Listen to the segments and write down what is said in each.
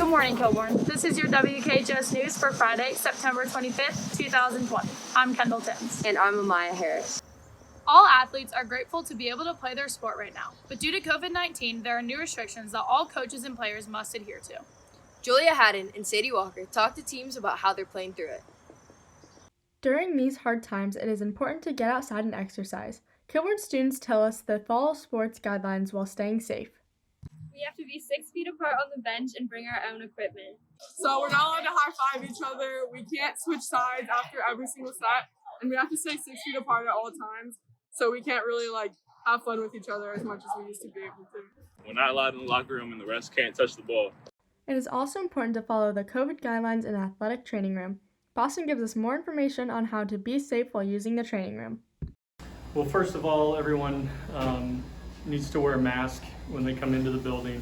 Good morning, Kilbourne. This is your WKHS news for Friday, September 25th, 2020. I'm Kendall Timms. And I'm Amaya Harris. All athletes are grateful to be able to play their sport right now, but due to COVID-19, there are new restrictions that all coaches and players must adhere to. Julia Haddon and Sadie Walker talked to teams about how they're playing through it. During these hard times, it is important to get outside and exercise. Kilbourne students tell us to follow sports guidelines while staying safe. We have to be 6 feet apart on the bench and bring our own equipment. So we're not allowed to high-five each other. We can't switch sides after every single set. And we have to stay 6 feet apart at all times. So we can't really have fun with each other as much as we used to be able to. We're not allowed in the locker room and the rest can't touch the ball. It is also important to follow the COVID guidelines in the athletic training room. Boston gives us more information on how to be safe while using the training room. Well, first of all, everyone needs to wear a mask when they come into the building.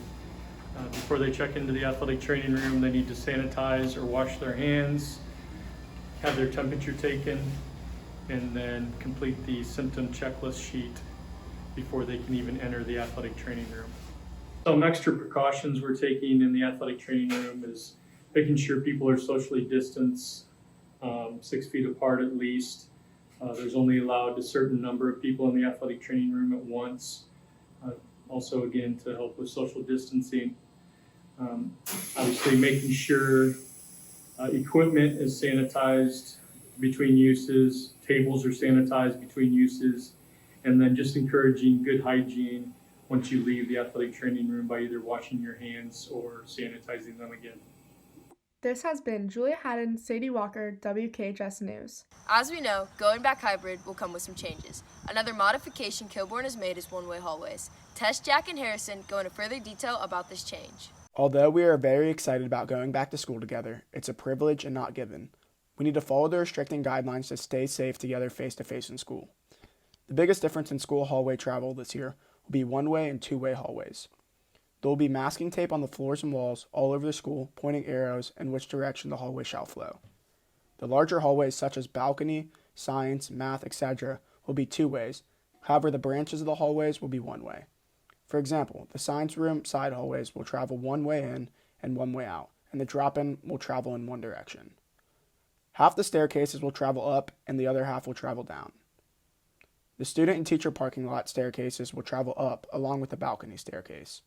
Before they check into the athletic training room, they need to sanitize or wash their hands, have their temperature taken, and then complete the symptom checklist sheet before they can even enter the athletic training room. Some extra precautions we're taking in the athletic training room is making sure people are socially distanced, 6 feet apart at least. There's only allowed a certain number of people in the athletic training room at once. Also, again, to help with social distancing. Obviously, making sure equipment is sanitized between uses, tables are sanitized between uses, and then just encouraging good hygiene once you leave the athletic training room by either washing your hands or sanitizing them again. This has been Julia Haddon, Sadie Walker, WKHS News. As we know, going back hybrid will come with some changes. Another modification Kilbourne has made is one-way hallways. Tess, Jack, and Harrison go into further detail about this change. Although we are very excited about going back to school together, it's a privilege and not given. We need to follow the restricting guidelines to stay safe together face-to-face in school. The biggest difference in school hallway travel this year will be one-way and two-way hallways. There will be masking tape on the floors and walls all over the school, pointing arrows in which direction the hallway shall flow. The larger hallways such as balcony, science, math, etc. will be two ways. However, the branches of the hallways will be one way. For example, the science room side hallways will travel one way in and one way out, and the drop-in will travel in one direction. Half the staircases will travel up and the other half will travel down. The student and teacher parking lot staircases will travel up along with the balcony staircase,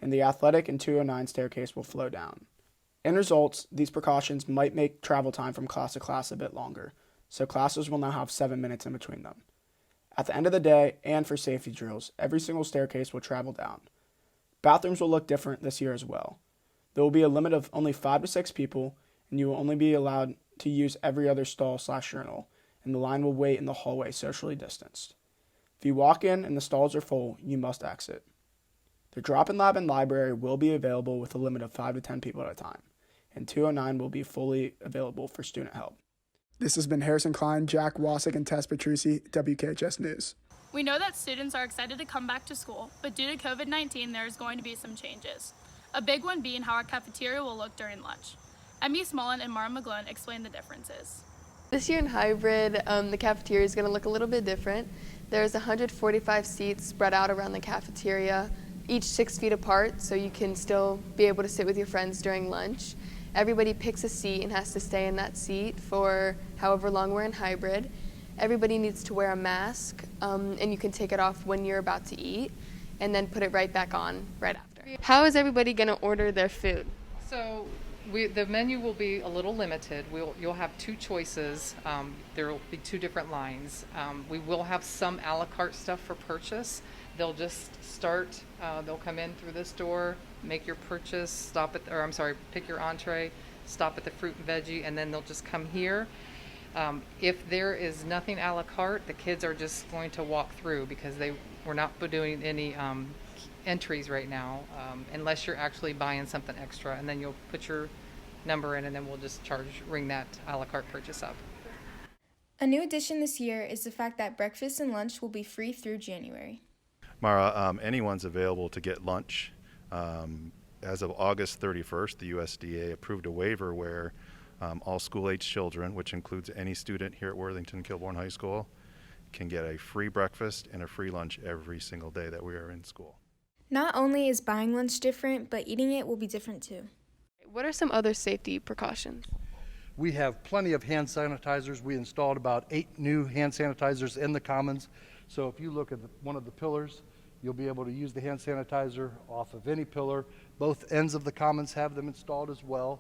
and the athletic and 209 staircase will flow down. In results, these precautions might make travel time from class to class a bit longer, so classes will now have 7 minutes in between them. At the end of the day, and for safety drills, every single staircase will travel down. Bathrooms will look different this year as well. There will be a limit of only 5 to 6 people, and you will only be allowed to use every other stall/urinal, and the line will wait in the hallway socially distanced. If you walk in and the stalls are full, you must exit. The drop-in lab and library will be available with a limit of 5 to 10 people at a time, and 209 will be fully available for student help. This has been Harrison Klein, Jack Wasick, and Tess Petrucci, WKHS News. We know that students are excited to come back to school, but due to COVID-19, there is going to be some changes. A big one being how our cafeteria will look during lunch. Emmy Smolin and Mara McGlone explain the differences. This year in hybrid, the cafeteria is going to look a little bit different. There's 145 seats spread out around the cafeteria, each 6 feet apart, so you can still be able to sit with your friends during lunch. Everybody picks a seat and has to stay in that seat for however long we're in hybrid. Everybody needs to wear a mask, and you can take it off when you're about to eat, and then put it right back on right after. How is everybody going to order their food? So the menu will be a little limited. You'll have two choices. There will be two different lines. We will have some a la carte stuff for purchase. They'll just start, they'll come in through this door, make your purchase, pick your entree, stop at the fruit and veggie, and then they'll just come here. If there is nothing a la carte, the kids are just going to walk through because we're not doing any entries right now, unless you're actually buying something extra, and then you'll put your number in and then we'll just ring that a la carte purchase up. A new addition this year is the fact that breakfast and lunch will be free through January. Mara, anyone's available to get lunch. As of August 31st, the USDA approved a waiver where all school-age children, which includes any student here at Worthington Kilbourne High School, can get a free breakfast and a free lunch every single day that we are in school. Not only is buying lunch different, but eating it will be different too. What are some other safety precautions? We have plenty of hand sanitizers. We installed about 8 new hand sanitizers in the commons. So if you look at one of the pillars, you'll be able to use the hand sanitizer off of any pillar. Both ends of the commons have them installed as well.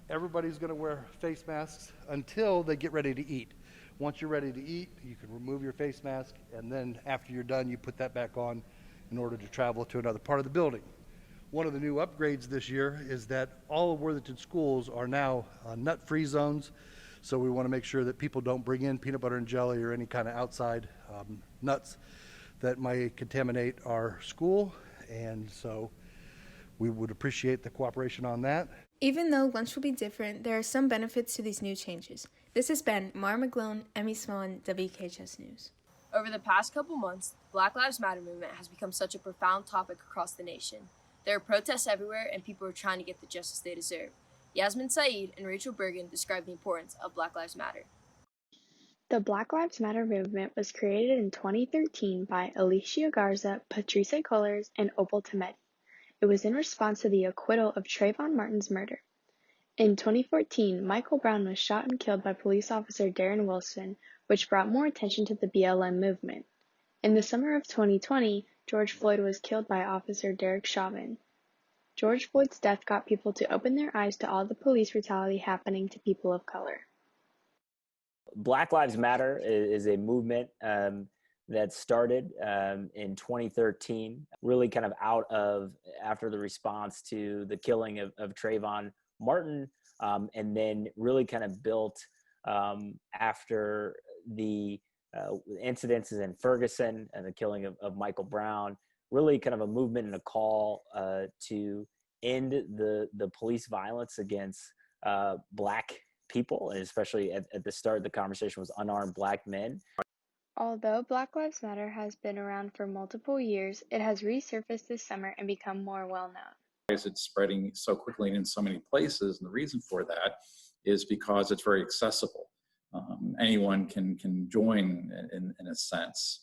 Everybody's going to wear face masks until they get ready to eat. Once you're ready to eat, you can remove your face mask, and then after you're done, you put that back on in order to travel to another part of the building. One of the new upgrades this year is that all of Worthington schools are now nut-free zones, so we want to make sure that people don't bring in peanut butter and jelly or any kind of outside nuts that might contaminate our school, and so we would appreciate the cooperation on that. Even though lunch will be different, there are some benefits to these new changes. This has been Mara McGlone, Emmy Smallin, WKHS News. Over the past couple months, the Black Lives Matter movement has become such a profound topic across the nation. There are protests everywhere, and people are trying to get the justice they deserve. Yasmin Saeed and Rachel Bergen describe the importance of Black Lives Matter. The Black Lives Matter movement was created in 2013 by Alicia Garza, Patrice Cullors, and Opal Tometi. It was in response to the acquittal of Trayvon Martin's murder. In 2014, Michael Brown was shot and killed by police officer Darren Wilson, which brought more attention to the BLM movement. In the summer of 2020, George Floyd was killed by Officer Derek Chauvin. George Floyd's death got people to open their eyes to all the police brutality happening to people of color. Black Lives Matter is a movement that started in 2013, really kind of after the response to the killing of Trayvon Martin, and then really kind of built after the incidences in Ferguson and the killing of Michael Brown, really kind of a movement and a call to end the police violence against Black people, and especially at the start of the conversation was unarmed Black men. Although Black Lives Matter has been around for multiple years, it has resurfaced this summer and become more well-known. It's spreading so quickly and in so many places, and the reason for that is because it's very accessible. Anyone can join in a sense.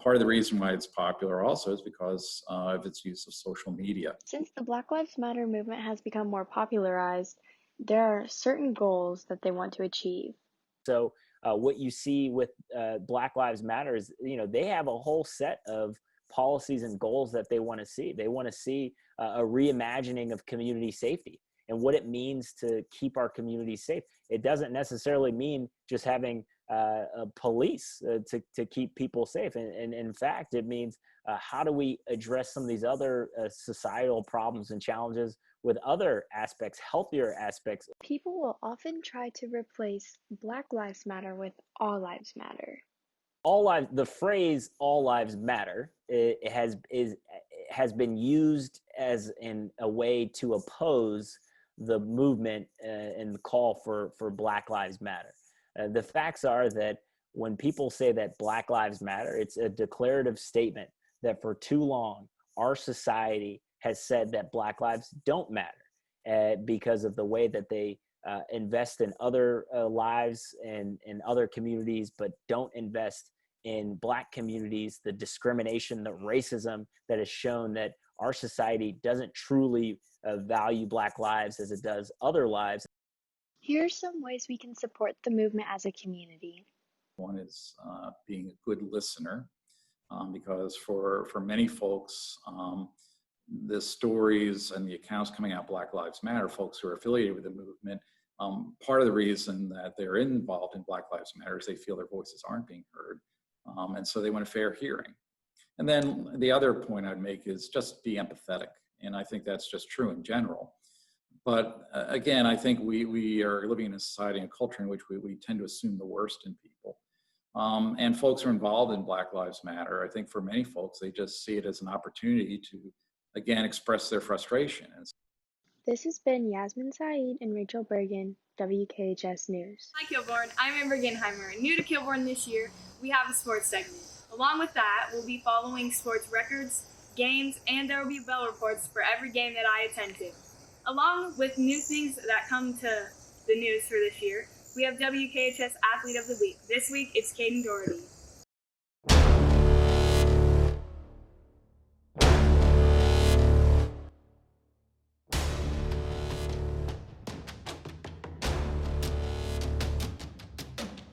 Part of the reason why it's popular also is because of its use of social media. Since the Black Lives Matter movement has become more popularized, there are certain goals that they want to achieve. So what you see with Black Lives Matter is, they have a whole set of policies and goals that they want to see. They want to see a reimagining of community safety and what it means to keep our communities safe. It doesn't necessarily mean just having police to keep people safe. And in fact, it means how do we address some of these other societal problems and challenges with other aspects, healthier aspects. People will often try to replace Black Lives Matter with All Lives Matter. The phrase "all lives matter" has been used as in a way to oppose the movement and the call for Black Lives Matter. The facts are that when people say that Black Lives Matter, it's a declarative statement that for too long our society has said that Black lives don't matter because of the way that they invest in other lives and in other communities, but don't invest in Black communities, the discrimination, the racism that has shown that our society doesn't truly value Black lives as it does other lives. Here are some ways we can support the movement as a community. One is being a good listener, because for many folks, the stories and the accounts coming out Black Lives Matter, folks who are affiliated with the movement, part of the reason that they're involved in Black Lives Matter is they feel their voices aren't being heard, and so they want a fair hearing. And then the other point I'd make is just be empathetic, and I think that's just true in general. But again, I think we are living in a society and culture in which we tend to assume the worst in people. And folks who are involved in Black Lives Matter, I think for many folks, they just see it as an opportunity to, again, express their frustration. This has been Yasmin Saeed and Rachel Bergen, WKHS News. Hi Kilborn, I'm Amber Genheimer. New to Kilborn this year, we have a sports segment. Along with that, we'll be following sports records, games, and there will be bell reports for every game that I attend to. Along with new things that come to the news for this year, we have WKHS Athlete of the Week. This week, it's Caden Doherty.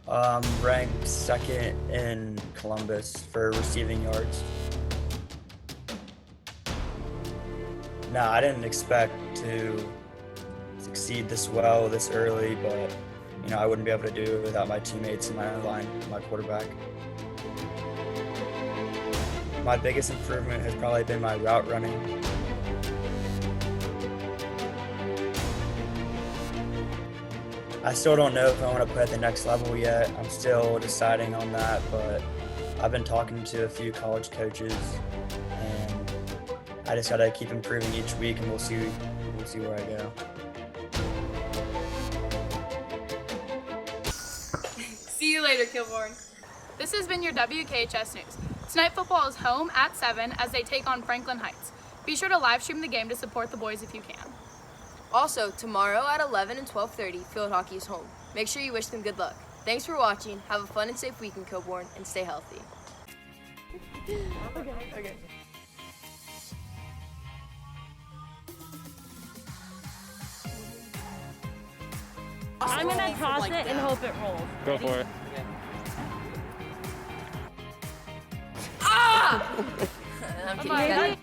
Ranked second in Columbus for receiving yards. No, I didn't expect to succeed this well this early, but I wouldn't be able to do it without my teammates and my line, my quarterback. My biggest improvement has probably been my route running. I still don't know if I want to play at the next level yet. I'm still deciding on that, but I've been talking to a few college coaches, and I just got to keep improving each week, and we'll see where I go. See you later, Kilbourne. This has been your WKHS News. Tonight football is home at 7 as they take on Franklin Heights. Be sure to live stream the game to support the boys if you can. Also, tomorrow at 11 and 12:30, field hockey is home. Make sure you wish them good luck. Thanks for watching. Have a fun and safe week in Kilbourne, and stay healthy. Okay. I'm gonna toss it and hope it rolls. Go for it. Ah! I'm kidding. Maybe